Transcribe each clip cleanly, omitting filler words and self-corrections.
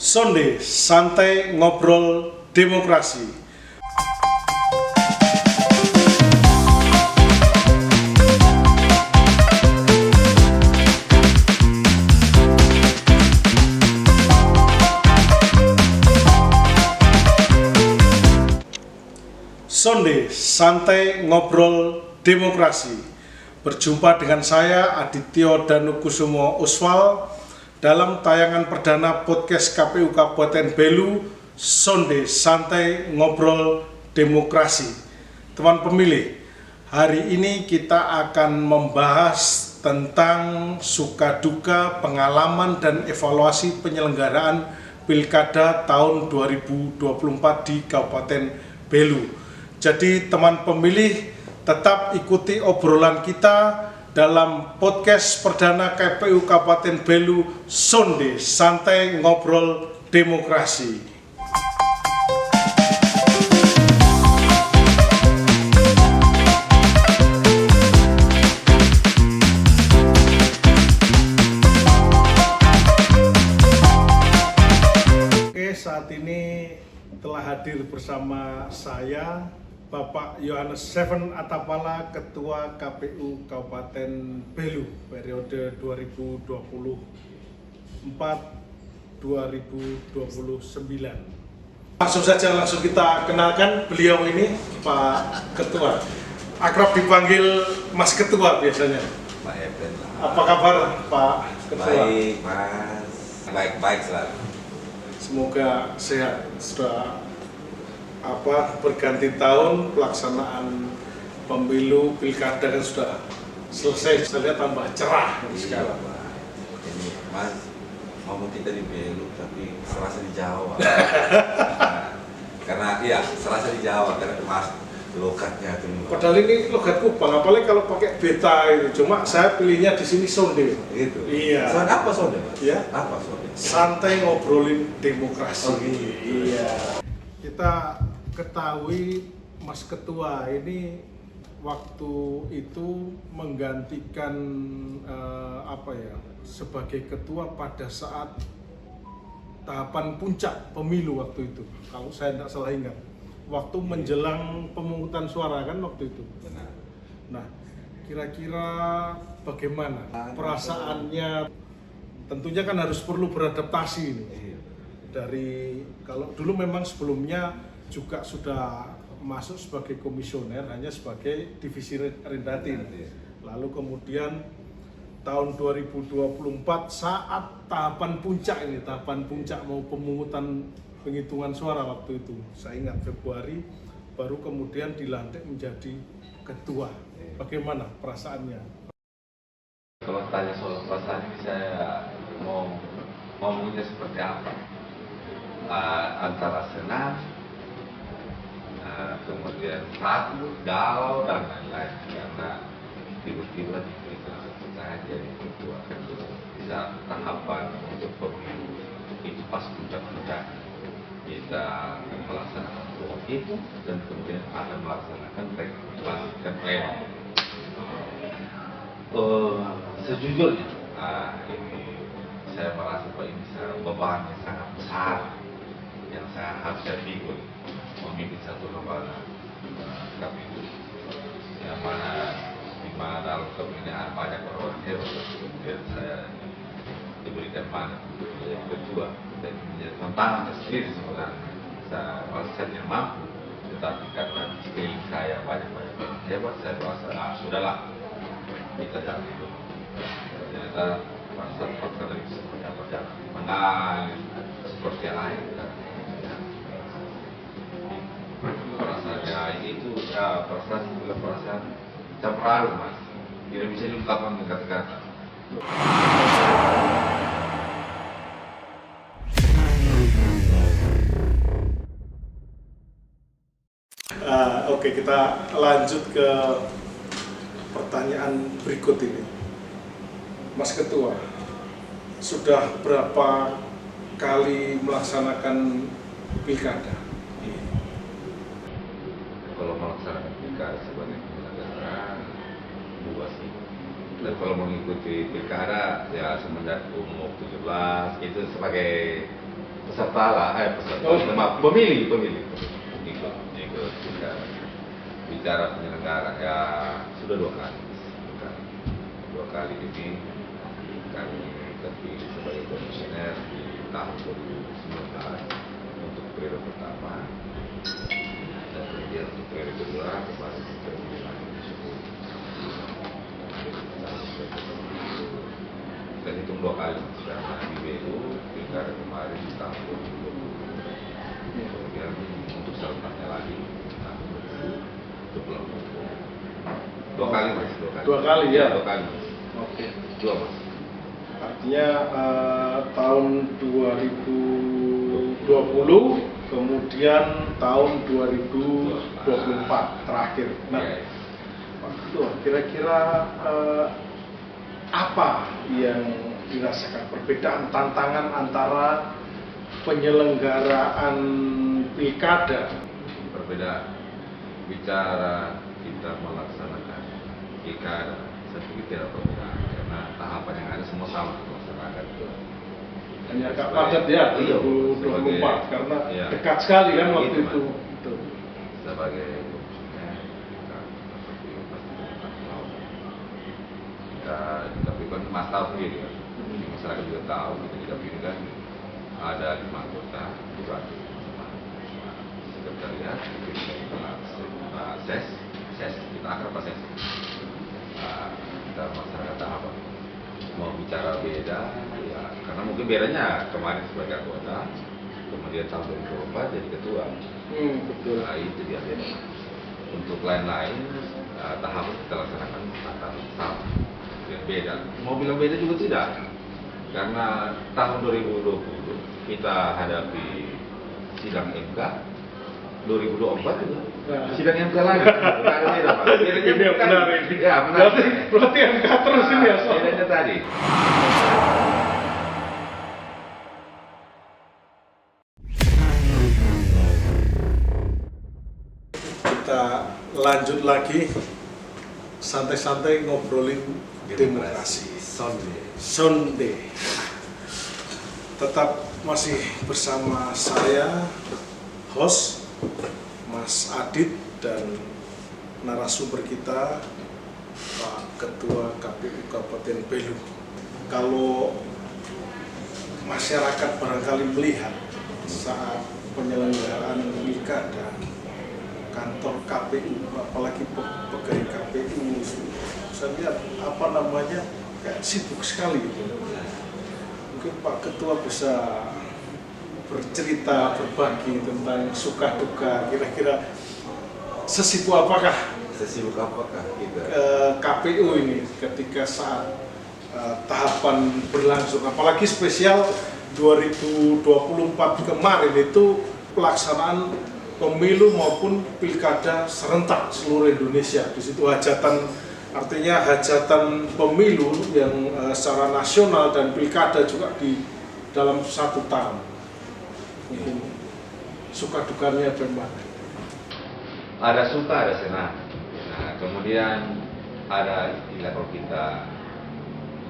Sonde Santai Ngobrol Demokrasi. Sonde Santai Ngobrol Demokrasi. Berjumpa dengan saya Adityo Danukusumo Uswal dalam tayangan perdana podcast KPU Kabupaten Belu, Sonde Santai Ngobrol Demokrasi. Teman pemilih, hari ini kita akan membahas tentang suka duka, pengalaman dan evaluasi penyelenggaraan Pilkada tahun 2024 di Kabupaten Belu. Jadi teman pemilih tetap ikuti obrolan kita dalam podcast perdana KPU Kabupaten Belu, Sonde Santai Ngobrol Demokrasi. Oke, saat ini telah hadir bersama saya Bapak Yohanes Seven Atapala, Ketua KPU Kabupaten Belu periode 2024-2029. Langsung kita kenalkan beliau ini, Pak Ketua. Akrab dipanggil Mas Ketua biasanya. Pak Eben. Apa kabar Pak Ketua? Baik Mas, baik-baik selalu. Semoga sehat. Sudah berganti tahun, pelaksanaan pemilu pilkada kan sudah selesai, saya lihat tambah cerah sekarang. Ini Mas, ngomong kita di Belu tapi serasa di Jawa. Karena iya, serasa di Jawa karena Mas logatnya itu. Padahal ini logat Kupang, apalagi kalau pakai beta ini. Cuma saya pilihnya di sini Sonde. Gitu. Iya. Sonde apa Sonde, Mas? Ya. Apa Sonde? Santai ngobrolin demokrasi. Oh, gitu. Iya. Kita ketahui Mas Ketua ini waktu itu menggantikan sebagai ketua pada saat tahapan puncak pemilu waktu itu, kalau saya tidak salah ingat, waktu menjelang pemungutan suara kan waktu itu. Benar. Nah, kira-kira bagaimana perasaannya? Tentunya kan harus perlu beradaptasi ini. Iya. Dari kalau dulu memang sebelumnya juga sudah masuk sebagai komisioner hanya sebagai divisi Rendatin. Lalu kemudian tahun 2024 saat tahapan puncak mau pemungutan penghitungan suara waktu itu, saya ingat Februari, baru kemudian dilantik menjadi ketua. Bagaimana perasaannya? Kalau tanya soal perasaan ini saya mau ngomongnya seperti apa? Antara senang, kemudian takut, galau dan lain-lain karena tiba-tiba diberikan saya jadi ketua di saat tahapan untuk pemilu itu pas puncak-puncak kita melaksanakan vote itu dan kemudian akan melaksanakan pelantikan pleno. Sejujurnya ini saya merasa bahwa ini beban yang sangat besar yang saya harus saya pikul memimpin satu lembaga KPU yang di mana dalam pembinaan banyak orang hebat, kemudian saya diberikan mandat menjadi ketua dan menjadi tantangan tersendiri sebenarnya. Saya merasa saya tidak mampu, tetapi karena sekeliling saya banyak orang hebat, saya merasa sudahlah kita jalan itu. Ternyata fakta dari seperti apa jalan menangis seperti air. Perasaannya itu perasaan terharu Mas, tidak bisa diungkapkan dengan kata-kata. Oke, kita lanjut ke pertanyaan berikut ini. Mas Ketua, sudah berapa kali melaksanakan pilkada? Kalau melaksanakan pilkada sebagai penyelenggara dua sih. Dan kalau mengikuti pilkada ya semenjak umur 17 itu sebagai peserta lah, maaf, pemilih ikut bicara penyelenggara ya sudah 2 kali. 2 kali ini kami terpilih sebagai komisioner di tahun 2019 untuk periode pertama, dan kemudian untuk periode kedua kemarin terpilih lagi di 10. Dan hitung 2 kali karena di BU pilkada kemarin di tahun 2020, kemudian untuk serentaknya lagi tahun 2020. 2 kali mas, 2 kali. 2 kali ya? 2 kali mas. Oke. 2 mas. Artinya tahun 2020, kemudian tahun 2024 terakhir. Nah, Pak Ketua, kira-kira apa yang dirasakan perbedaan tantangan antara penyelenggaraan pilkada? Berbeda bicara kita melaksanakan pilkada, saya pikir tidak perbedaan karena tahapan yang ada semua sama melaksanakan itu. Hanya agak padat ya 2024 karena iya, dekat sekali kan waktu Mas. itu. Betul. Sebagai komisioner kita seperti pasti tahu. Tapi kan Mas tahu sendiri kan, masyarakat juga tahu kita tidak pilih kan ada 5 anggota dibantu sama sekretariat, ses kita akrab ses. Kita masyarakat apa? Mau bicara beda, ya karena mungkin bedanya kemarin sebagai anggota, kemudian tahun 2024 jadi ketua. Betul. Nah itu dia beda. Untuk lain-lain tahap kita laksanakan akan sama. Yang beda. Mau bilang beda juga tidak, karena tahun 2020 kita hadapi sidang MK, 2024 juga sidang MK lagi. Nggak ada beda Pak. Bedanya Ini yang benar ini. Ya benar. Berarti MK terus ini ya soal. Bedanya tadi. Kita lanjut lagi santai-santai ngobrolin demokrasi. Sonde. Tetap masih bersama saya, host Mas Adit, dan narasumber kita Pak Ketua KPU Kabupaten Belu. Kalau masyarakat barangkali melihat saat penyelenggaraan pilkada, kantor KPU, apalagi pegawai KPU, saya lihat kayak sibuk sekali gitu. Mungkin Pak Ketua bisa bercerita, berbagi tentang suka duka, kira-kira sesibuk apakah kita KPU ini ketika saat tahapan berlangsung, apalagi spesial 2024 kemarin itu pelaksanaan pemilu maupun pilkada serentak seluruh Indonesia. Di situ artinya hajatan pemilu yang secara nasional dan pilkada juga di dalam 1 tahun. Mungkin suka dukanya bagaimana? ada suka, ada senang. Nah, kemudian ada istilah kalau kita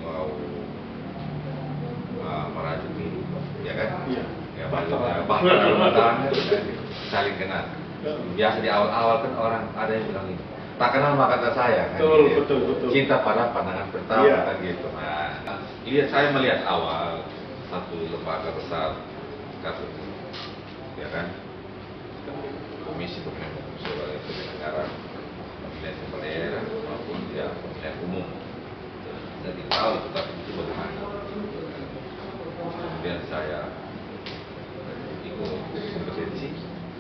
mau merajut diri, ya kan? Iya. Ya, bahkan saling kenal. Biasa di awal-awal kan orang ada yang bilang ini, tak kenal maka kata saya. Kan, Betul. Cinta pada pandangan pertama, iya, kan gitu. Nah, saya melihat awal satu lembaga besar KPU, ya kan? Komisi Pemilihan Umum sebagai penyelenggara pemilihan kepala daerah maupun ya pemilihan umum. Saya tidak tahu itu bagaimana. Kemudian saya ikut kompetensi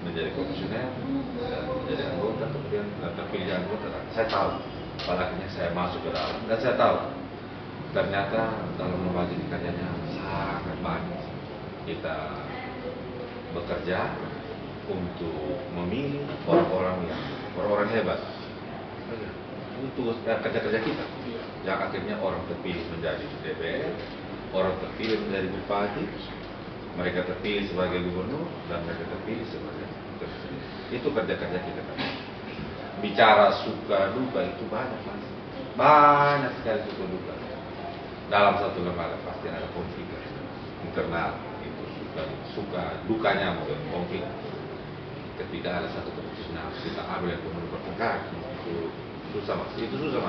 menjadi komisioner dan menjadi anggota, kemudian terpilih anggota. Saya tahu, pada akhirnya saya masuk ke dalam dan saya tahu ternyata dalam lembaga ini karyanya sangat banyak. Kita bekerja untuk memilih orang-orang hebat. Itu kerja-kerja kita. Yang akhirnya orang terpilih menjadi DPR, orang terpilih menjadi bupati, mereka terpilih sebagai gubernur, dan mereka terpilih sebagai presiden. Itu kerja-kerja kita kan. Bicara suka duka itu banyak mas. Banyak sekali suka duka. Dalam satu lembaga pasti ada konflik internal itu. dan suka dukanya mungkin konflik ketika ada satu keputusan yang harus kita ambil yang kemudian bertengkar itu susah mas, itu susah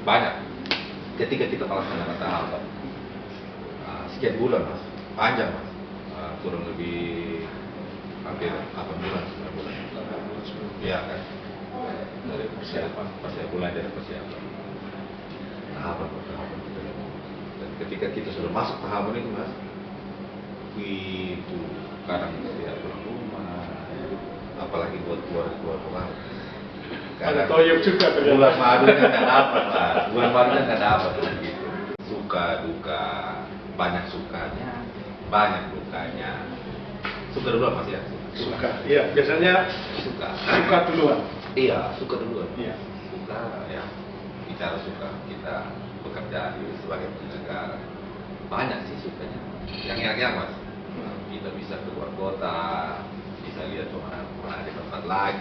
banyak ketika kita melaksanakan tahapan sekian bulan mas, panjang mas, kurang lebih hampir 8 bulan, 9 bulan ya kan, dari persiapan mulai dari persiapan tahapan kita. Dan ketika kita sudah masuk tahapan itu mas, itu kadang tidak pulang rumah, apalagi buat keluar. Ada toyok juga ternyata. Bulan madunya nggak dapat mas, bulan madunya nggak dapat gitu. Suka duka, banyak sukanya, banyak dukanya. Suka duluan mas ya? Suka, iya biasanya suka duluan. Iya, suka duluan. Iya. Suka ya, bicara suka kita bekerja sebagai penyelenggara. Banyak sih sukanya. Yang mas, kita bisa keluar kota, bisa lihat orang di tempat lain.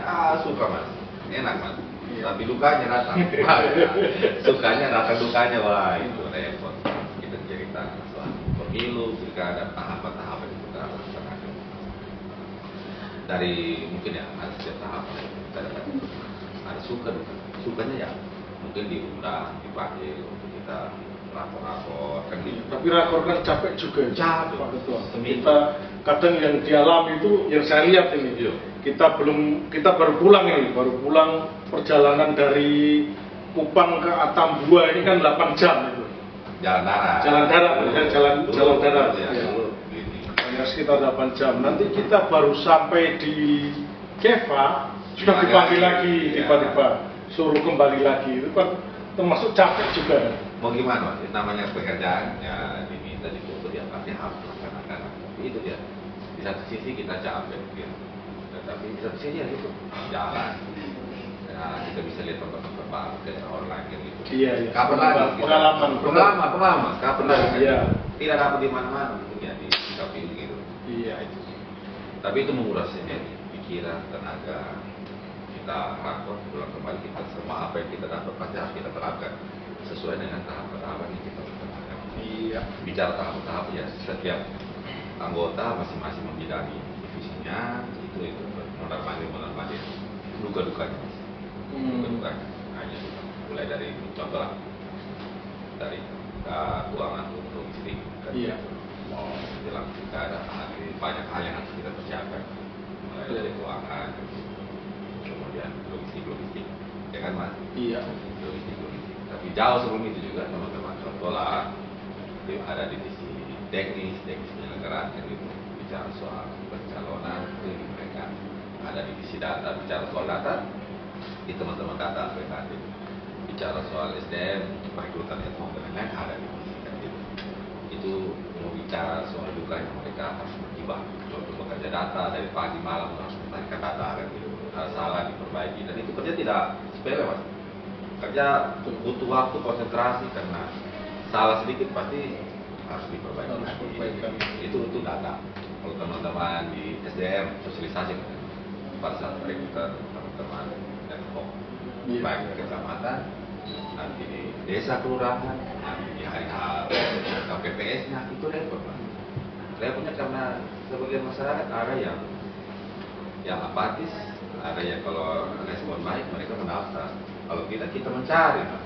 Suka mas, enak mas. Iya. Tapi dukanya datang. Sukanya datang, dukanya wah itu repot. Kita cerita soal pemilu, jika ada tahapan-tahapan itu kita laksanakan. Dari mungkin ya ada setiap tahapan ada suka duka. Sukanya ya mungkin diundang, dipanggil untuk kita rapor kan gitu. Tapi rakor kan capek juga. Capek. Pak Ketua. Seminggu. Kita kadang yang di alam itu yang saya lihat ini. Iya. Kita baru pulang perjalanan dari Kupang ke Atambua ini kan 8 jam itu. Jalan darat. Jalan darat. Ya, Ya. dulu gini. Hanya sekitar 8 jam. Nanti kita baru sampai di Keva sudah dipanggil lagi tiba-tiba suruh kembali lagi. Itu kan termasuk capek juga. Mau gimana mas? Namanya pekerjaan ya diminta dituntut ya pasti harus laksanakan. Itu dia. Di satu sisi kita capek gitu. Tetapi di satu sisi ya gitu jalan. Ya, kita bisa lihat tempat-tempat baru kayak online gitu. Iya. Kapan lagi? Pengalaman. Kapan lagi? Iya. Tidak dapat di mana-mana gitu ya di KPU gitu. Iya. Itu sih. Tapi itu menguras energi, pikiran, tenaga. Kita rakor pulang kembali kita semua apa yang kita dapat pasti harus kita terapkan sesuai dengan tahap-tahapan yang kita laksanakan. Iya. Bicara tahap-tahap ya setiap anggota masing-masing membidangi divisinya itu mondar-mandir duka-dukanya mas. Duka-dukanya hanya mulai dari contoh lah dari keuangan untuk logistik kan. Iya. Mau bilang kita ada banyak hal yang harus kita persiapkan mulai dari keuangan kemudian logistik ya kan mas? Iya. Logistik. Tapi jauh sebelum itu juga teman-teman contoh lah ada divisi teknis penyelenggaraan kan gitu bicara soal pencalonan itu di mereka ada divisi data bicara soal data di teman-teman data PKD bicara soal SDM perekrutan dan lain-lain ada divisi kan gitu itu mau bicara soal duka yang mereka harus berjibaku contoh bekerja data dari pagi malam harus mencarikan data kan gitu salah diperbaiki dan itu kerja tidak sepele mas kerja butuh waktu konsentrasi karena salah sedikit pasti harus diperbaiki itu data kalau teman-teman di SDM sosialisasi pada saat perekrutan teman-teman dan baik di kecamatan nanti di desa kelurahan nanti di hari-hari KPPS-nya itu repot mas repotnya karena sebagian masyarakat ada yang apatis ada yang kalau respon baik mereka mendaftar kalau kita mencari mas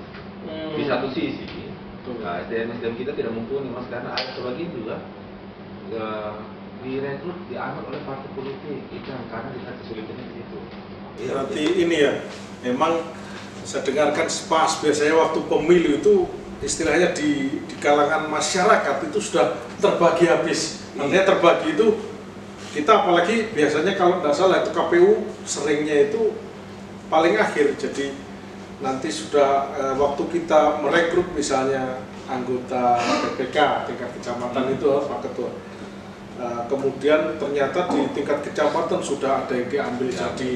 di satu sisi SDM kita tidak mumpuni mas karena ada sebagian juga direkrut diambil oleh partai politik itu yang karena kita kesulitannya di situ. Berarti ini ya memang saya dengarkan pas biasanya waktu pemilu itu istilahnya di kalangan masyarakat itu sudah terbagi habis. Artinya terbagi itu kita apalagi biasanya kalau tidak salah itu KPU seringnya itu paling akhir jadi nanti sudah waktu kita merekrut misalnya anggota PPK tingkat kecamatan itu Pak Ketua kemudian ternyata di tingkat kecamatan sudah ada yang diambil jadi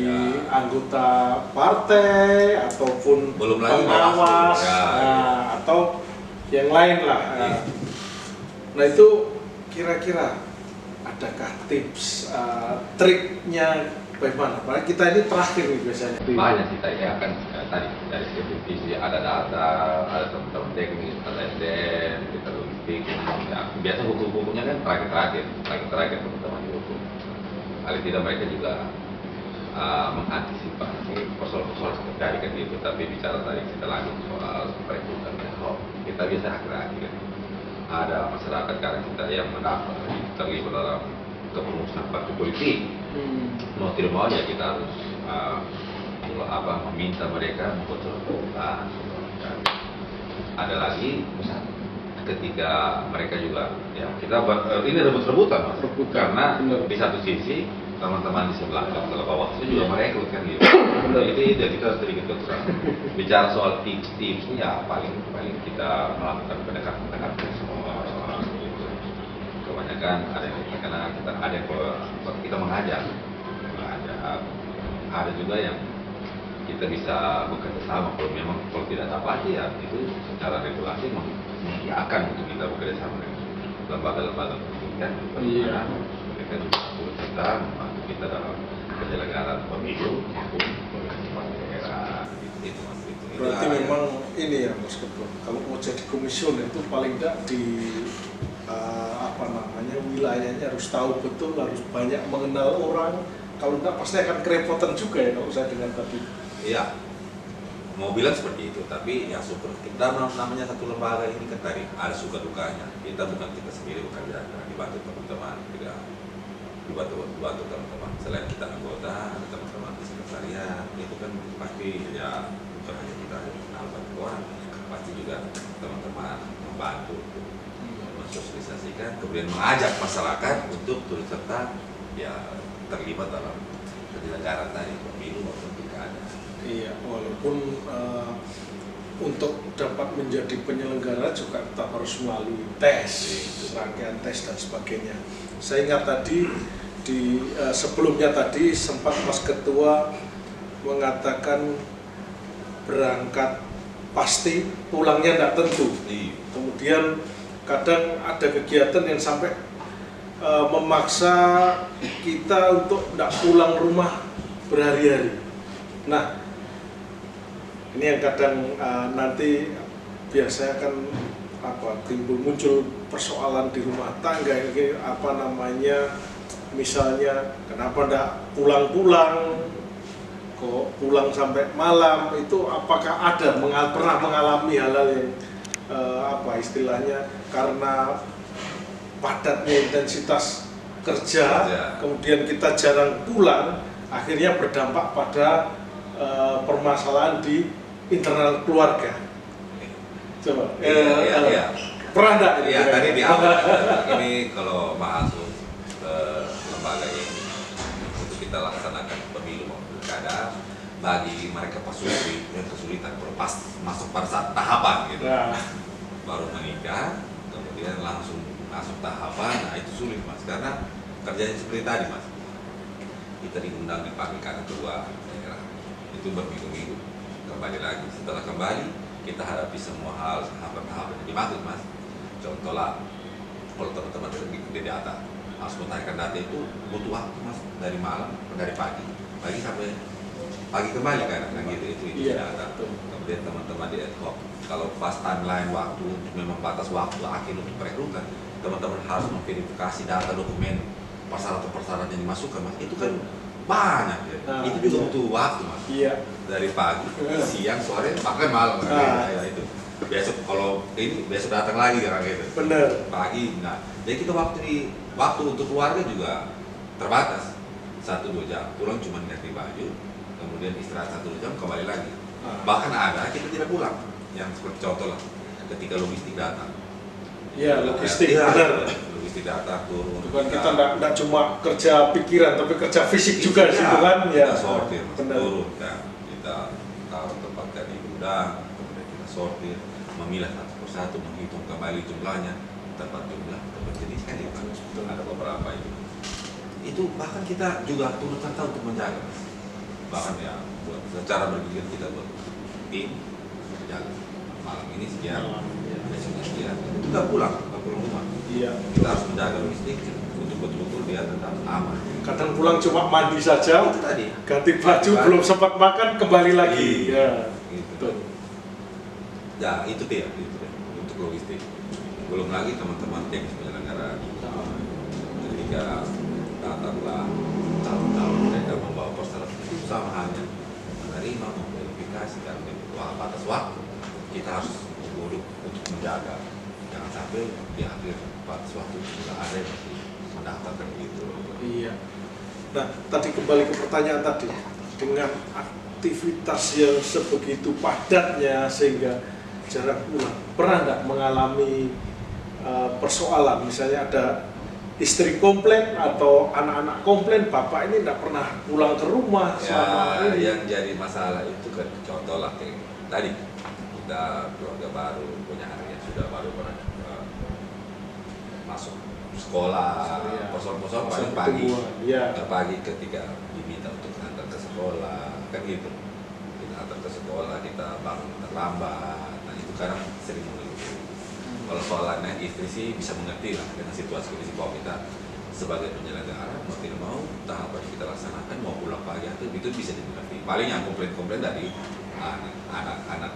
anggota partai ataupun pengawas atau yang lain lah nah itu kira-kira adakah tips triknya bagaimana? Padahal kita ini terakhir nih biasanya. Banyak sih tadi ya kan tadi dari segi divisi ada data, ada teman-teman teknis, ada SDM, kita ya, biasa hukum-hukumnya kan terakhir teman-teman di hukum. Paling tidak mereka juga mengantisipasi persoalan-persoalan seperti kan gitu. Tapi bicara tadi kita lanjut soal perekrutan Ahok, kita biasa akhir-akhir kan. Ada masyarakat karena kita yang mendapat terlibat dalam kepengurusan partai politik. Mau tidak mau ya kita harus meminta mereka membuat surat. Ada lagi misalnya ketika mereka juga ya kita ini rebut-rebutan mas, karena di satu sisi teman-teman di sebelah kalau bawah itu juga merekrut kan gitu. Itu kita sedikit kekurangan. Bicara soal tips ya paling kita melakukan pendekatan semua gitu. Kebanyakan ada yang karena kita mengajak, ada juga yang kita bisa bekerja sama. Kalau tidak dapat ya itu secara regulasi mengiyakan untuk kita bekerja sama dengan lembaga-lembaga pendidikan. Mereka juga turut serta membantu kita dalam penyelenggaraan pemilu maupun pemilihan daerah. Itu. Berarti memang ini ya Mas Ketua, kalau mau jadi komisioner itu paling tidak di wilayahnya harus tahu betul, harus banyak mengenal orang. Kalau enggak pasti akan kerepotan juga ya kalau saya dengar tadi. Iya, mau bilang seperti itu, tapi ya syukur kita namanya satu lembaga ini kan tadi ada suka dukanya. Kita sendiri bekerja, dibantu teman-teman, tidak dibantu teman-teman. Selain kita anggota, ada teman-teman di sekretariat, itu kan pasti ya bukan hanya kita kenal bantuan, pasti juga teman-teman membantu mensosialisasikan, kemudian mengajak masyarakat untuk turut serta ya terlibat dalam penyelenggaraan tadi pemilu maupun pilkada. Iya, walaupun untuk dapat menjadi penyelenggara juga tetap harus melalui tes, rangkaian tes dan sebagainya. Saya ingat tadi sebelumnya tadi sempat Mas Ketua mengatakan berangkat pasti, pulangnya tidak tentu. Kemudian kadang ada kegiatan yang sampai memaksa kita untuk tidak pulang rumah berhari-hari. Nah, ini yang kadang nanti biasanya kan muncul persoalan di rumah tangga, misalnya kenapa tidak pulang-pulang, kok pulang sampai malam, itu apakah ada pernah mengalami hal-hal yang istilahnya karena padatnya intensitas kerja, kemudian kita jarang pulang, akhirnya berdampak pada permasalahan di internal keluarga. Coba. Pernah enggak? Iya, tadi di awal ini kalau masuk ke lembaga ini untuk kita laksanakan pemilu maupun pilkada, bagi mereka kesulitan pas masuk pada saat tahapan gitu. Baru menikah, kemudian langsung masuk tahapan, nah itu sulit mas, karena kerjanya seperti tadi mas, kita diundang dipanggil karena keluar daerah, itu berminggu-minggu, kembali lagi, setelah kembali kita hadapi semua hal tahapan-tahapan yang dimaksud mas. Contoh lah, kalau teman-teman di data, harus mengutarakan data itu butuh waktu mas, dari malam, dari pagi sampai pagi kembali kan, gitu itu data. Kemudian teman-teman di ad hoc, kalau pas timeline waktu, memang batas waktu akhir untuk perekrutan, teman-teman harus memverifikasi data dokumen persyaratan yang dimasukkan mas, itu kan banyak ya. Itu juga butuh waktu mas. Dari pagi, siang, sore, bahkan malam ya, itu. Besok kalau ini besok datang lagi kan gitu. Bener. Pagi, nah. Jadi kita waktu untuk keluarga juga terbatas, 1-2 jam. Pulang cuma ganti baju, kemudian istirahat 1 jam, kembali lagi. Bahkan ada kita tidak pulang. Yang seperti contoh lah, ketika logistik datang. Iya, logistik benar. Logistik datang turun. Bukan kita enggak cuma kerja pikiran, tapi kerja fisik juga di situ kan. Kita sortir, turun kan. Kita taruh tempatkan di gudang, kemudian kita sortir, memilah satu persatu, menghitung kembali jumlahnya, tempat jumlah, tempat jenis kan ya, ada beberapa itu bahkan kita juga turut serta untuk menjaga, bahkan ya buat secara bergilir kita buat tim jaga malam ini sekian, besoknya sekian, kita pulang rumah. Kita harus menjaga logistik untuk betul-betul dia tetap aman. Kadang pulang cuma mandi saja, itu tadi, ganti baju, belum sempat makan, kembali lagi. Ya, gitu. Ya itu dia untuk logistik. Belum lagi teman-teman teknis penyelenggara. Ketika datanglah calon-calon mereka membawa poster itu sama halnya menerima, memverifikasi dan batas waktu. Kita harus duduk untuk menjaga. Jangan sampai di akhir batas waktu tidak ada yang masih mendaftarkan gitu. Iya. Nah, tadi kembali ke pertanyaan tadi, dengan aktivitas yang sebegitu padatnya sehingga jarak pulang, pernah nggak mengalami persoalan, misalnya ada istri komplain atau anak-anak komplain, bapak ini nggak pernah pulang ke rumah selama ini? Yang jadi masalah itu kan contoh lah kayak tadi kita keluarga baru punya anak yang sudah baru pernah masuk sekolah, Iya. poson-poson Masa paling pagi, Iya. pagi ketika diminta untuk antar ke sekolah kan gitu, kita antar ke sekolah kita bangun terlambat, nah itu kadang sering mengeluh. Kalau soalannya istri sih bisa mengerti lah dengan situasi kondisi bahwa kita sebagai penyelenggara mau tidak mau tahapan kita laksanakan mau pulang pagi itu bisa dimengerti. Paling yang komplain-komplain dari anak-anak.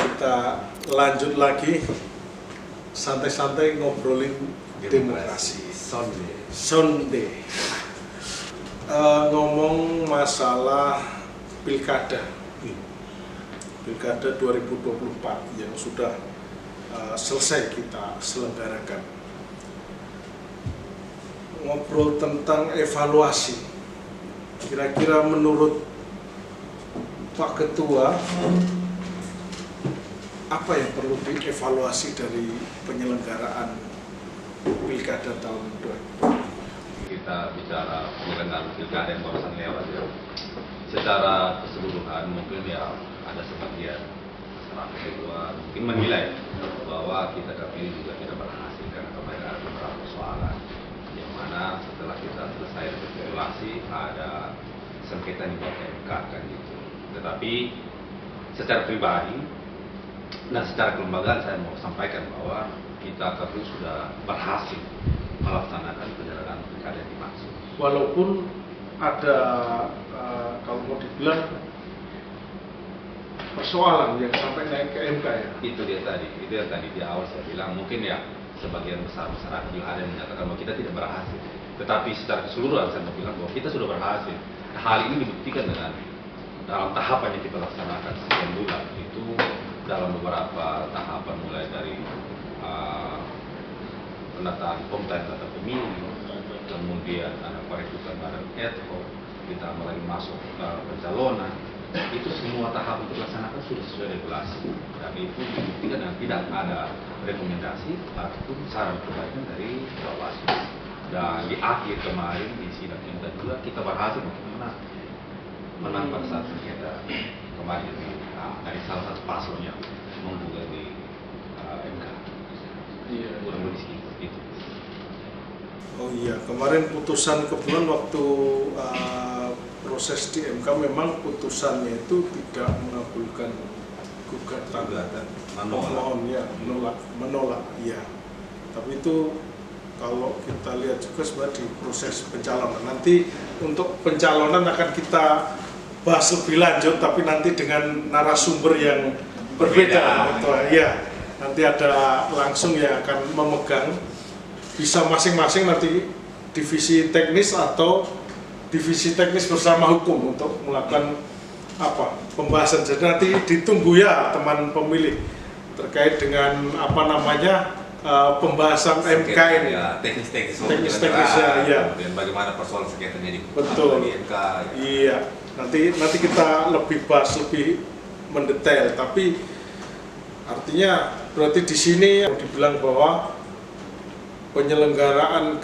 Kita lanjut lagi santai-santai ngobrolin demokrasi. Sonde. Ngomong masalah pilkada 2024 yang sudah selesai kita selenggarakan. Ngobrol tentang evaluasi. Kira-kira menurut Pak Ketua, apa yang perlu dievaluasi dari penyelenggaraan pilkada tahun 2020? Kita bicara penyelenggaraan pilkada yang barusan lewat ya, secara keseluruhan mungkin ya ada sebagian masyarakat di luar mungkin menilai bahwa kita KPU juga tidak berhasil karena kemarin ada beberapa persoalan yang mana setelah kita selesai rekapitulasi ada sengketa di bawah MK kan gitu. Tetapi secara pribadi dan secara kelembagaan saya mau sampaikan bahwa kita KPU sudah berhasil melaksanakan penyelenggaraan pilkada yang dimaksud. Walaupun ada kalau mau dibilang persoalan yang sampai naik ke MK ya. Itu yang tadi di awal saya bilang mungkin ya sebagian besar masyarakat juga ada yang menyatakan bahwa kita tidak berhasil. Tetapi secara keseluruhan saya mau bilang bahwa kita sudah berhasil. Hal ini dibuktikan dengan dalam tahapan yang kita laksanakan sekian bulan itu dalam beberapa tahapan mulai dari penataan pemetaan data pemilu, kemudian ada perekrutan badan ad hoc, kita mulai masuk pencalonan, itu semua tahap untuk dilaksanakan sudah sesuai regulasi dan itu dibuktikan dan tidak ada rekomendasi ataupun saran perbaikan dari Bawaslu. Dan di akhir kemarin di sidang MK juga kita berhasil menang pada saat sengketa kemarin dari salah satu paslon yang menggugat di MK. Iya. Kurang lebih seperti itu. Oh iya, kemarin putusan kebetulan waktu proses di MK memang putusannya itu tidak mengabulkan gugatan, mohon ya, menolak, iya. Tapi itu kalau kita lihat juga sebenarnya di proses pencalonan. Nanti untuk pencalonan akan kita bahas lebih lanjut, tapi nanti dengan narasumber yang berbeda. Ya, nanti ada langsung yang akan memegang. Bisa masing-masing nanti divisi teknis atau divisi teknis bersama hukum untuk melakukan pembahasan. Jadi nanti ditunggu ya teman pemilih terkait dengan pembahasan MK ini. Ya, teknis-teknis ya. Kemudian bagaimana persoalan sengketanya di MK. Iya. Nanti kita lebih bahas lebih mendetail. Tapi artinya berarti di sini dibilang bahwa penyelenggaraan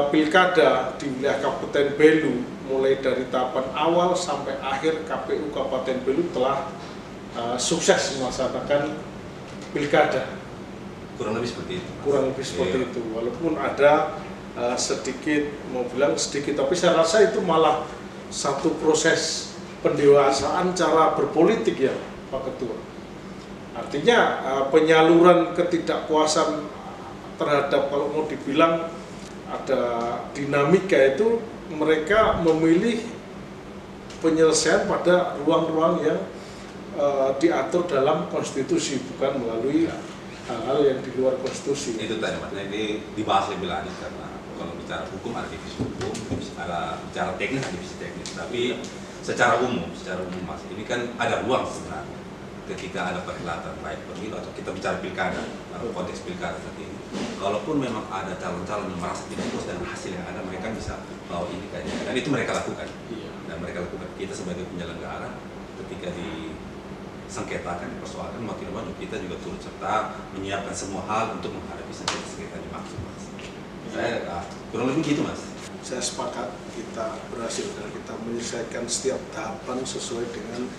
pilkada di wilayah Kabupaten Belu mulai dari tahapan awal sampai akhir KPU Kabupaten Belu telah sukses melaksanakan pilkada. Kurang lebih seperti itu. Walaupun ada sedikit, mau bilang sedikit, tapi saya rasa itu malah satu proses pendewasaan cara berpolitik ya Pak Ketua. Artinya penyaluran ketidakpuasan terhadap, kalau mau dibilang ada dinamika itu, mereka memilih penyelesaian pada ruang-ruang yang diatur dalam konstitusi, bukan melalui hal-hal yang di luar konstitusi. Itu tadi Mas, ini dibahas lebih lanjut karena kalau bicara hukum ada divisi hukum, ada bicara teknis ada divisi teknis. Tapi secara umum Mas, ini kan ada ruang sebenarnya ketika ada perhelatan baik pemilu atau kita bicara pilkada, konteks pilkada saat ini. Kalaupun memang ada calon-calon yang merasa tidak puas dengan hasil yang ada, mereka bisa bawa ini kayaknya, dan itu mereka lakukan. Dan mereka lakukan. Kita sebagai penyelenggara ketika disengketakan, dipersoalkan, mau tidak mau kita juga turut serta menyiapkan semua hal untuk menghadapi sengketa dimaksud Mas. Saya kurang lebih gitu Mas. Saya sepakat, kita berhasil dan kita menyelesaikan setiap tahapan sesuai dengan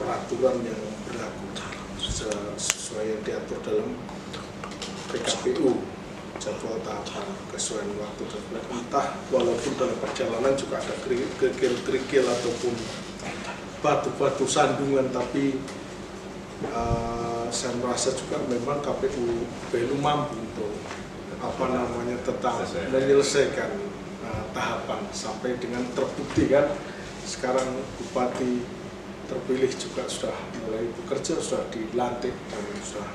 peraturan yang berlaku, sesuai yang diatur dalam PKPU, jadwal tahapan, kesesuaian waktu dan entah walaupun dalam perjalanan juga ada kerikil ataupun batu-batu sandungan, tapi saya merasa juga memang KPU belum mampu untuk tetap menyelesaikan tahapan sampai dengan terbukti kan. Sekarang Bupati terpilih juga sudah mulai bekerja, sudah dilantik dan sudah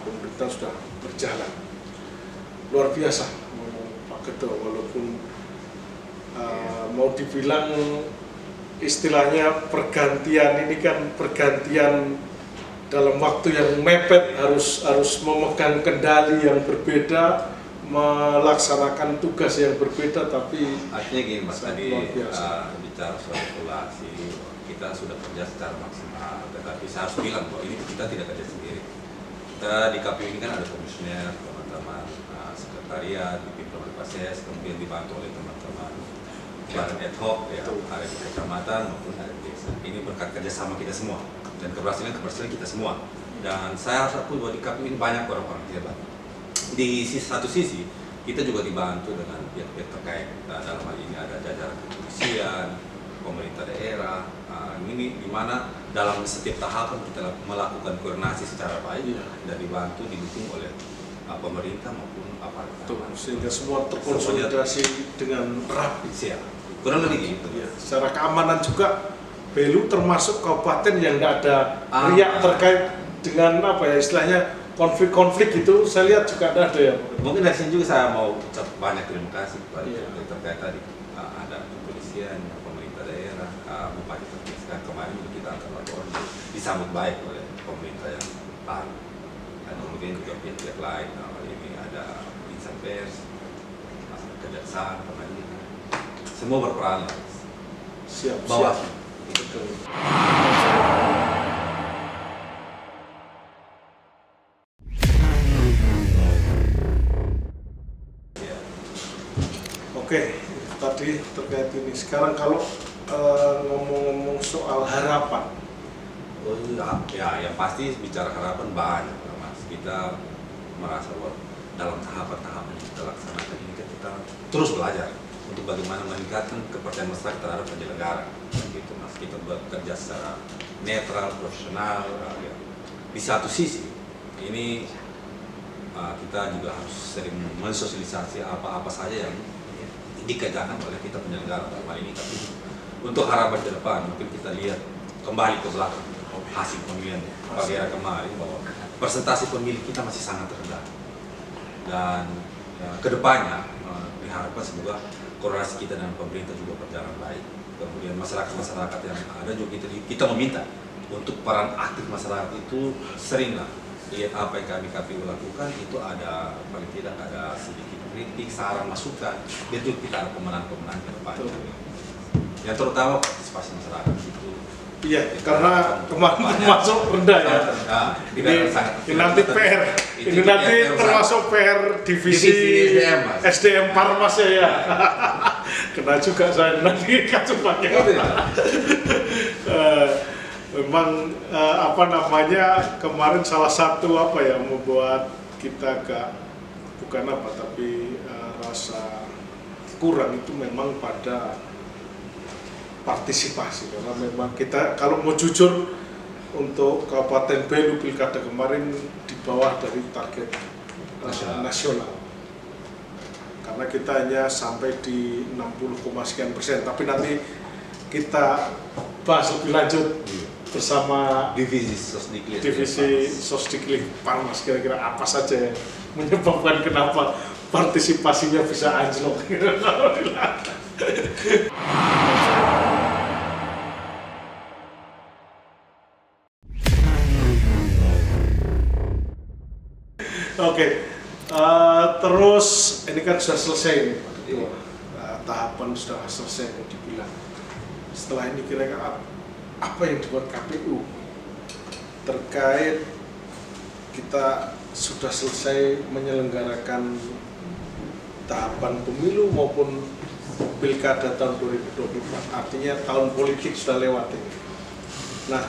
pemerintah sudah berjalan luar biasa. Pak Ketua, walaupun mau dibilang istilahnya pergantian ini kan pergantian dalam waktu yang mepet, harus memegang kendali yang berbeda, melaksanakan tugas yang berbeda, tapi artinya gini Mas, tadi bicara soal regulasi, kita sudah kerja secara maksimal, tetapi saya harus bilang bahwa ini kita tidak kerja sendiri. Kita di KPU ini kan ada komisioner, teman-teman sekretariat, dipimpin oleh Pak Ses, kemudian dibantu oleh teman-teman badan ad hoc, ya, ada di kecamatan maupun ada di desa. Ini berkat kerjasama kita semua dan keberhasilan kita semua. Dan saya harus akui bahwa di KPU ini banyak orang-orang hebat. Di satu sisi kita juga dibantu dengan pihak-pihak terkait. Dalam hal ini ada jajaran kepolisian, pemerintah daerah. Ini di mana dalam setiap tahapan kita melakukan koordinasi secara baik dan dibantu didukung oleh pemerintah maupun aparat. Sehingga semua terkonsolidasi dengan rapi. Siap. Kurang lebih gitu. Ya, secara keamanan juga Belu termasuk kabupaten yang tidak ada riak terkait dengan istilahnya konflik-konflik itu. Saya lihat juga tidak ada ya. Mungkin dari sini juga saya mau ucap banyak terima kasih kepada terkait tadi ada kepolisian, pemerintah daerah, bupati terpisah kemarin kita akan laporan disambut baik oleh pemerintah yang baru. Dan kemudian juga pihak-pihak lain, ini ada insan pers, kejaksaan, pengadilan, semua berperan. Siap. Betul. Oke, tadi terkait ini. Sekarang kalau ngomong-ngomong soal harapan. Oh ya, yang pasti bicara harapan banyak Mas. Kita merasa bahwa dalam tahapan-tahapan yang kita laksanakan ini kita terus belajar untuk bagaimana meningkatkan kepercayaan masyarakat terhadap penyelenggara. Gitu Mas, kita bekerja secara netral, profesional. Ya. Di satu sisi ini kita juga harus sering mensosialisasi apa-apa saja yang dikerjakan oleh kita penyelenggara dalam hal ini. Tapi untuk harapan ke depan mungkin kita lihat kembali ke belakang hasil pemilihan pagi hari kemarin bahwa persentase pemilih kita masih sangat rendah, dan kedepannya diharapkan semoga koordinasi kita dengan pemerintah juga berjalan baik. Kemudian masyarakat yang ada juga kita meminta untuk peran aktif masyarakat itu seringlah lihat apa yang kami KPU lakukan, itu ada paling tidak ada sedikit kritik, saran, masukan, dan juga kita ada pemenang-pemenang ke depan. Yang terutama partisipasi masyarakat itu. Iya, karena kemarin termasuk rendah ya. Ini nanti PR, ini nanti termasuk PR divisi SDM Parmas ya. Kena juga saya nanti kacupannya. Memang kemarin salah satu yang membuat kita rasa kurang itu memang pada partisipasi, karena memang kita kalau mau jujur untuk Kabupaten Belu pilkada kemarin di bawah dari target nasional. karena kita hanya sampai di 60,sekian%. Tapi nanti kita bahas lebih lanjut bersama Divisi Sosdiklis. divisi Sosdiklis Parmas, kira-kira apa saja yang menyebabkan kenapa partisipasinya bisa anjlok. Oke, terus ini kan sudah selesai nih, Pak Ketua. Tahapan sudah selesai mau dibilang. Setelah ini kira-kira apa yang dibuat KPU terkait kita sudah selesai menyelenggarakan tahapan pemilu maupun pilkada tahun 2024, artinya tahun politik sudah lewat ini. Nah,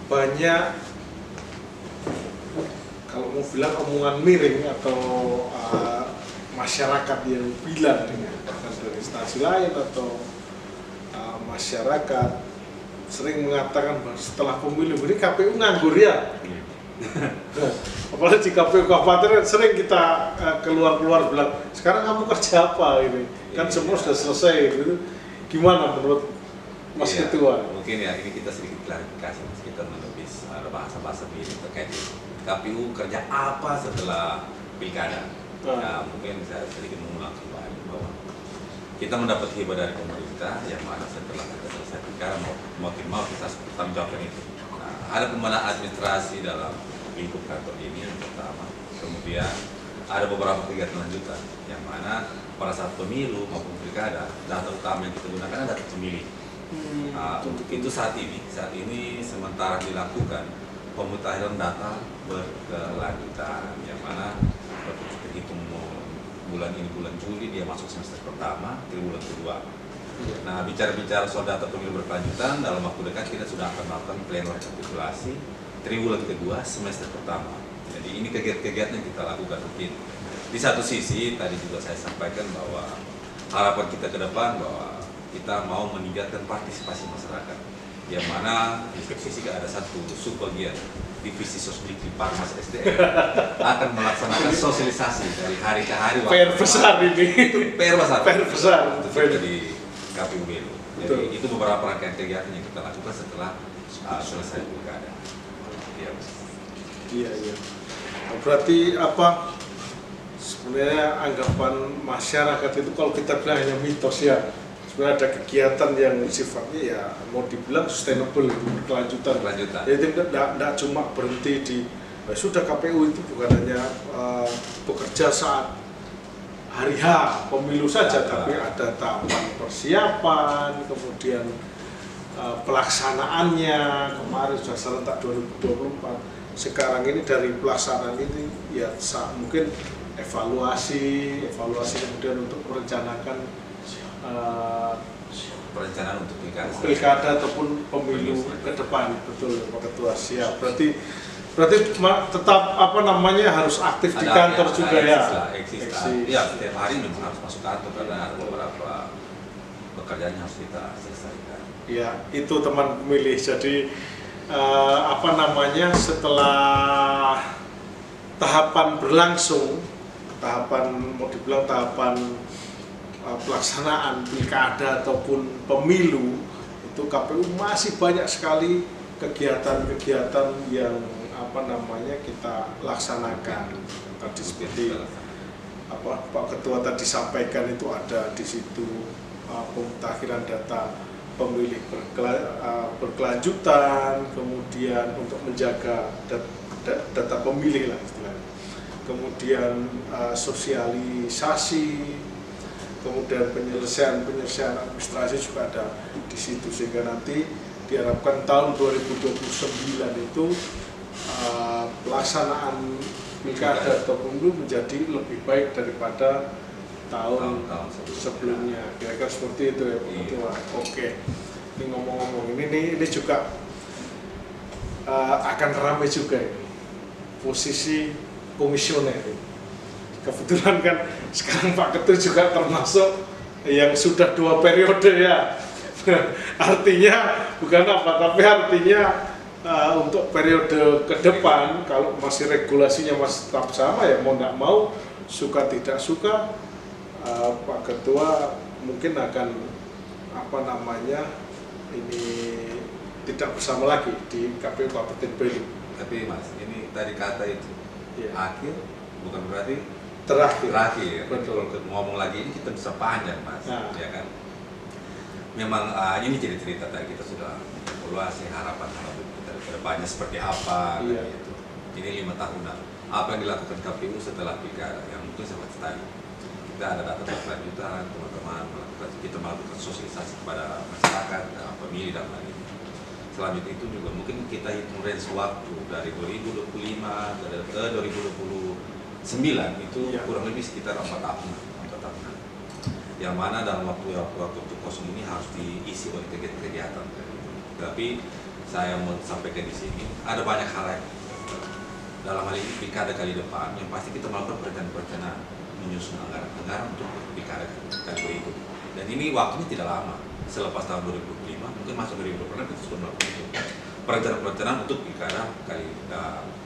banyak kalau mau bilang omongan miring atau masyarakat yang bilang dengan bahkan dari instansi lain atau masyarakat sering mengatakan bahwa setelah pemilu ini KPU nganggur ya. Apalagi KPU Kabupaten sering kita keluar-keluar bilang sekarang kamu kerja apa ini? Kan semua sudah selesai gitu. Gimana menurut Mas Ketua? Mungkin ya ini kita sedikit klarifikasi, Mas. Kita menepis ada bahasa-bahasa miring terkait KPU kerja apa setelah pilkada. Nah, mungkin saya sedikit mengulang kembali bahwa kita mendapat hibah dari pemerintah yang mana setelah kita selesai pilkada mau kita tanggung jawabkan itu. Nah, ada pembenahan administrasi dalam lingkup kantor ini yang pertama. Kemudian ada beberapa kegiatan lanjutan yang mana pada saat pemilu maupun pilkada data utama yang kita gunakan adalah data pemilih. Untuk itu saat ini sementara dilakukan pemutahiran data berkelanjutan yang mana terhitung bulan ini bulan Juli dia masuk semester pertama, triwulan kedua. Nah, bicara soal data pemilu berkelanjutan, dalam waktu dekat kita sudah akan melakukan pleno rekapitulasi triwulan kedua semester pertama. Jadi ini kegiatan yang kita lakukan rutin. Di satu sisi tadi juga saya sampaikan bahwa harapan kita ke depan bahwa kita mau meningkatkan partisipasi masyarakat, yang mana di sisi ada satu subbagian divisi Sosdiklis Parmas SDM akan melaksanakan sosialisasi dari hari ke hari. PR besar ini. PR besar. PR besar. Di KPU Belu. Jadi itu beberapa rangkaian kegiatan yang kita lakukan setelah selesai pilkada. Iya. Berarti apa? Sebenarnya anggapan masyarakat itu kalau kita bilang hanya mitos ya. Sebenarnya ada kegiatan yang sifatnya ya mau dibilang sustainable, itu berkelanjutan. Jadi tidak cuma berhenti di sudah KPU itu bukan hanya bekerja saat hari H pemilu saja, tapi ada tahapan persiapan, kemudian pelaksanaannya. Kemarin sudah serentak 2024. Sekarang ini dari pelaksanaan ini ya mungkin evaluasi kemudian untuk merencanakan perencanaan untuk pilkada ataupun pemilu ke depan. Betul Pak Ketua, siap. Berarti tetap harus aktif di kantor juga ya. Iya, setiap hari memang harus masuk kantor karena ada beberapa pekerjaan yang harus kita selesaikan. Iya, itu teman pemilih. Jadi setelah tahapan berlangsung, mau dibilang tahapan pelaksanaan pilkada ataupun pemilu, itu KPU masih banyak sekali kegiatan-kegiatan yang kita laksanakan. Tadi seperti Pak Ketua tadi sampaikan, itu ada di situ pemutakhiran data pemilih berkelanjutan, kemudian untuk menjaga data pemilih lah istilahnya, kemudian sosialisasi, kemudian penyelesaian administrasi juga ada di situ, sehingga nanti diharapkan tahun 2029 itu pelaksanaan pilkada atau pemilu menjadi lebih baik daripada tahun sebelumnya. Kira-kira seperti itu ya Pak Ketua. Oke. Ini ngomong-ngomong ini juga akan ramai juga ini posisi komisioner. Kebetulan kan sekarang Pak Ketua juga termasuk yang sudah 2 periode ya. Artinya bukan apa, tapi artinya untuk periode ke depan kalau masih regulasinya masih tetap sama ya, mau nggak mau, suka tidak suka, Pak Ketua mungkin akan ini tidak bersama lagi di KPU Kabupaten Belu. Tapi Mas, ini tadi kata itu akhir bukan berarti terakhir. Betul. Kalau ngomong lagi ini kita bisa panjang Mas, ya kan? Memang ini cerita tadi kita sudah evaluasi harapan kita ke depannya seperti apa gitu. Ini 5 tahunan. Apa yang dilakukan KPU setelah pilkada yang mungkin seperti tadi. Kita ada data lanjutan, teman-teman kita melakukan sosialisasi kepada masyarakat, pemilih dan lain-lain. Selanjutnya itu juga mungkin kita hitung range waktu dari 2025 ke 2029 itu kurang lebih sekitar 4 tahun. Yang mana dalam waktu kosong ini harus diisi oleh kegiatan. Tapi saya mau sampaikan di sini ada banyak hal yang dalam hal ini pilkada kali depan yang pasti kita melakukan perencanaan menyusun anggaran untuk pilkada kali berikut. Dan ini waktunya tidak lama. Selepas tahun 2025 mungkin masuk 2026 kita sudah melakukan itu. Perencanaan untuk pilkada kali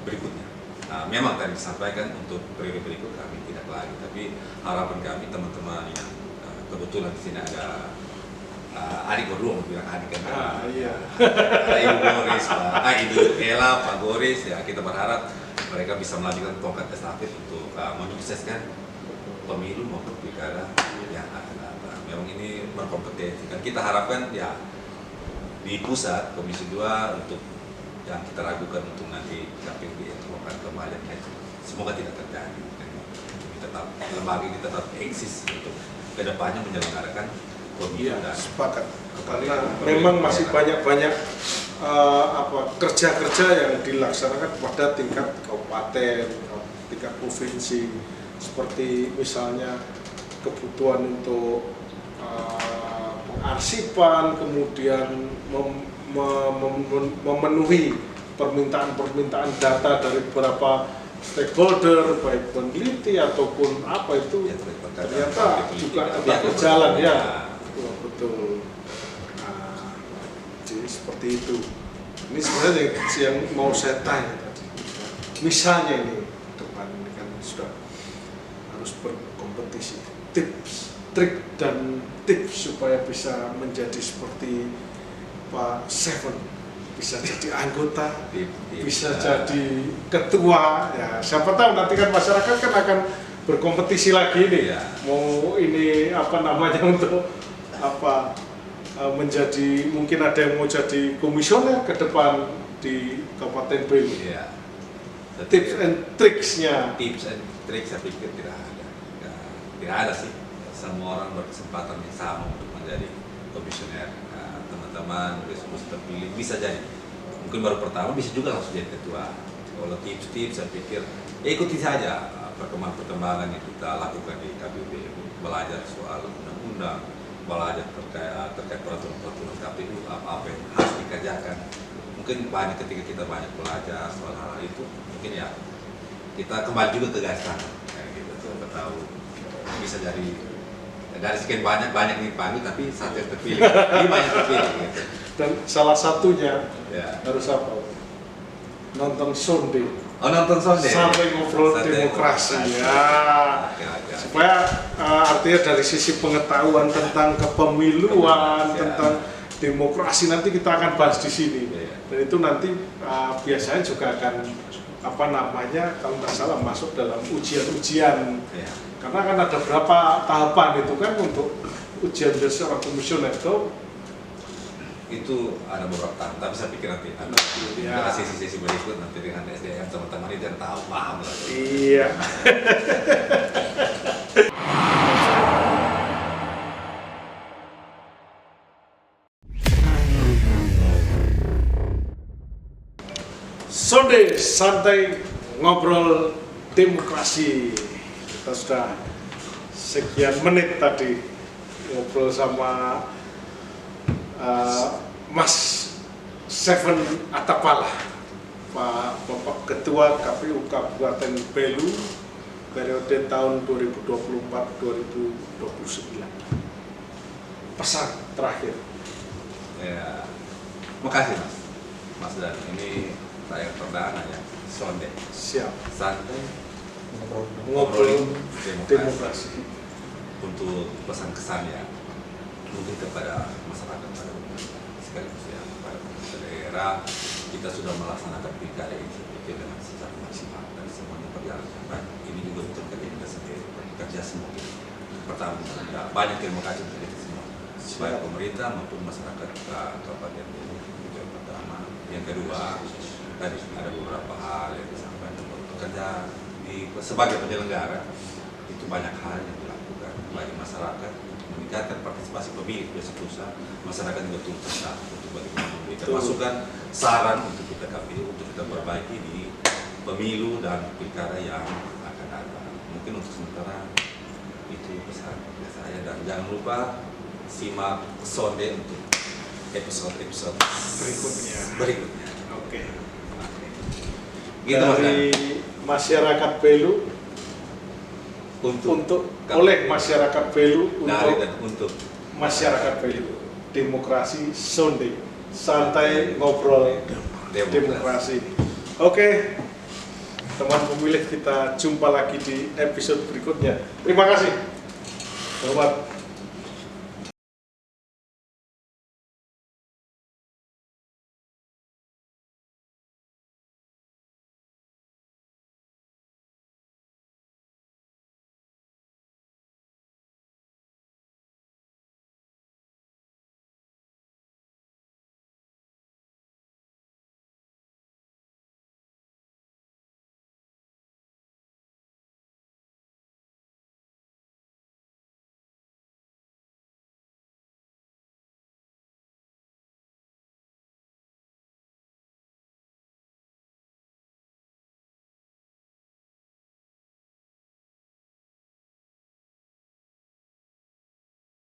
berikutnya. Nah, memang tadi disampaikan untuk periode berikut kami tidak lagi, tapi harapan kami teman-teman yang kebetulan di sini ada adik berdua, bilang adik kan? Ibu Goris, Ibu Ella, Pak Goris, ya kita berharap mereka bisa melanjutkan tongkat estafet untuk menyukseskan pemilu maupun pilkada yang akan datang. Memang ini berkompetensi. Kan kita harapkan ya di pusat Komisi 2 untuk yang kita ragukan untuk nanti KPU dievaluasi kembali, semoga tidak terjadi. Ini tetap lembaga ini tetap eksis untuk kedepannya menyelenggarakan pemilu dan sepakat. Karena memang masih banyak kerja-kerja yang dilaksanakan pada tingkat kabupaten, tingkat provinsi, seperti misalnya kebutuhan untuk pengarsipan, kemudian memenuhi permintaan data dari beberapa stakeholder, baik peneliti ataupun apa itu ternyata juga tetap berjalan ya. Betul. Nah, jadi seperti itu. Ini sebenarnya yang mau saya tanya tadi. Misalnya ini depan ini kan sudah harus berkompetisi. Trik dan tips supaya bisa menjadi seperti Pak Seven, bisa jadi anggota, bisa jadi ketua. Ya, siapa tahu nanti kan masyarakat kan akan berkompetisi lagi nih. Mau ini untuk menjadi, mungkin ada yang mau jadi komisioner ke depan di Kabupaten Belu. Tips and tricksnya. Tips and tricks saya pikir tidak ada sih. Semua orang berkesempatan yang sama untuk menjadi komisioner. Teman-teman diskusi terpilih bisa jadi. Mungkin baru pertama bisa juga langsung jadi ketua. Kalau tips-tips saya pikir ikuti saja perkembangan yang kita lakukan di KPU, belajar soal undang-undang, belajar terkait peraturan KPU, apa yang harus dikerjakan. Mungkin banyak ketika kita banyak belajar soal hal itu, mungkin ya kita kembali juga ke garis tangan, gitu. Siapa tahu bisa jadi dari sekian banyak yang dipanggil tapi satu yang terpilih, 5 yang terpilih. Gitu. Dan salah satunya harus apa? Nonton Sonde. Oh, nonton Sonde. Sampai ngobrol demokrasi ya. Supaya artinya dari sisi pengetahuan tentang kepemiluan, tentang demokrasi nanti kita akan bahas di sini. Dan itu nanti biasanya juga akan kalau nggak salah masuk dalam ujian-ujian. Karena kan ada berapa tahapan itu kan untuk ujian dari seorang komisioner itu ada beberapa tahap, tapi saya pikir nanti ada sesi-sesi berikut nanti dengan SDM teman-teman itu yang tahu paham lah. Iya. Sonde santai ngobrol demokrasi. Kita sudah sekian menit tadi ngobrol sama Mas Seven Atapala, Bapak Ketua KPU Kabupaten Belu periode tahun 2024-2029. Pesan terakhir. Ya, makasih Mas Dan. Ini saya perdana ya, Sonde. Siap. Santai ngobrol demokrasi. untuk pesan kesannya mungkin kepada masyarakat pada umumnya sekaligus ya kepada pemerintah daerah. Kita sudah melaksanakan pilkada ini dengan secara maksimal dan semuanya berjalan dengan baik. Ini juga untuk kerja kita sendiri, kerja semua kita. Pertama, banyak terima kasih untuk kita semua, baik pemerintah maupun masyarakat Kabupaten Belu. Itu yang pertama. Yang kedua, tadi ada beberapa hal yang disampaikan bekerja sebagai penyelenggara itu banyak hal yang dilakukan bagi masyarakat untuk meningkatkan partisipasi pemilih besok lusa. Masyarakat juga turut serta untuk bagaimana memberikan masukan, saran untuk kita KPU untuk kita perbaiki di pemilu dan pilkada yang akan datang. Mungkin untuk sementara itu pesan dari saya, dan jangan lupa simak sonde untuk episode berikutnya. Oke. Gitu, Mas Dan. Dari masyarakat Belu untuk oleh masyarakat Belu Dari untuk dan untuk masyarakat Belu. Demokrasi Sonde, santai ngobrol demokrasi. Oke, teman pemilih, kita jumpa lagi di episode berikutnya. Terima kasih. Selamat.